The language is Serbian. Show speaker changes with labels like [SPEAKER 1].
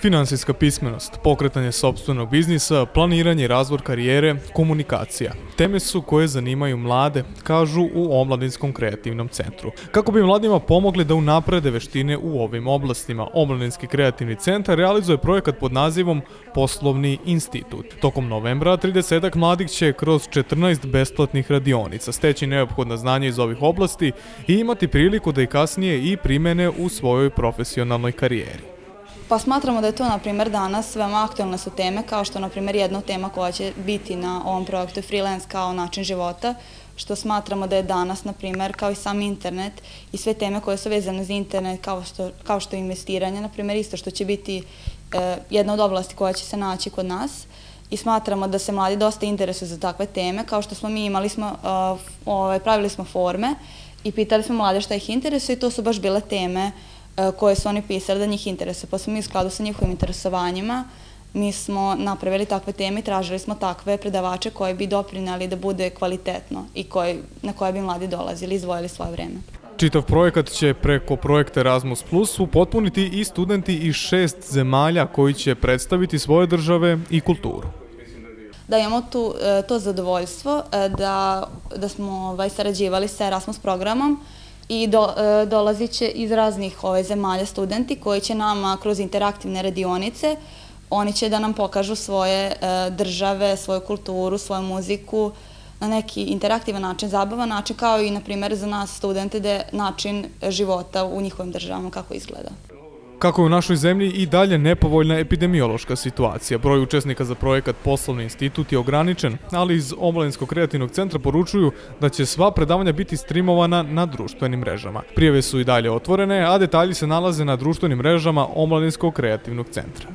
[SPEAKER 1] Finansijska pismenost, pokretanje sopstvenog biznisa, planiranje i razvoj karijere, komunikacija. Teme su koje zanimaju mlade, kažu u Omladinskom kreativnom centru. Kako bi mladima pomogli da unaprede veštine u ovim oblastima, Omladinski kreativni centar realizuje projekat pod nazivom Poslovni institut. Tokom novembra 30 mladih će kroz 14 besplatnih radionica steći neophodna znanja iz ovih oblasti i imati priliku da ih kasnije i primene u svojoj profesionalnoj karijeri.
[SPEAKER 2] Pa smatramo da je to, na primjer, danas veoma aktualne su teme, kao što, na primjer, jedna tema koja će biti na ovom projektu freelance kao način života, što smatramo da je danas, na primjer, kao i sam internet i sve teme koje su vezane za internet, kao što je investiranje, na primjer, isto što će biti jedna od oblasti koja će se naći kod nas. I smatramo da se mladi dosta interesuju za takve teme, kao što smo mi pravili smo forme i pitali smo mlade šta ih interesuje i to su baš bile teme koje su oni pisali da njih interesuje. Pa smo mi u skladu sa njihovim interesovanjima, mi smo napravili takve teme i tražili smo takve predavače koji bi doprineli da bude kvalitetno i na koje bi mladi dolazili i izdvojili svoje vreme.
[SPEAKER 1] Čitav projekat će preko projekta Erasmus Plus upotpuniti i studenti iz 6 zemalja koji će predstaviti svoje države i kulturu.
[SPEAKER 2] Da imamo to zadovoljstvo da smo sarađivali sa Erasmus programom i dolazit će iz raznih zemalja studenti koji će nama kroz interaktivne radionice, oni će da nam pokažu svoje države, svoju kulturu, svoju muziku na neki interaktivan način, zabavan način, kao i, na primjer, za nas studente da je način života u njihovim državama kako izgleda.
[SPEAKER 1] Kako je u našoj zemlji i dalje nepovoljna epidemiološka situacija, broj učesnika za projekat Poslovni institut je ograničen, ali iz Omladinskog kreativnog centra poručuju da će sva predavanja biti streamovana na društvenim mrežama. Prijave su i dalje otvorene, a detalji se nalaze na društvenim mrežama Omladinskog kreativnog centra.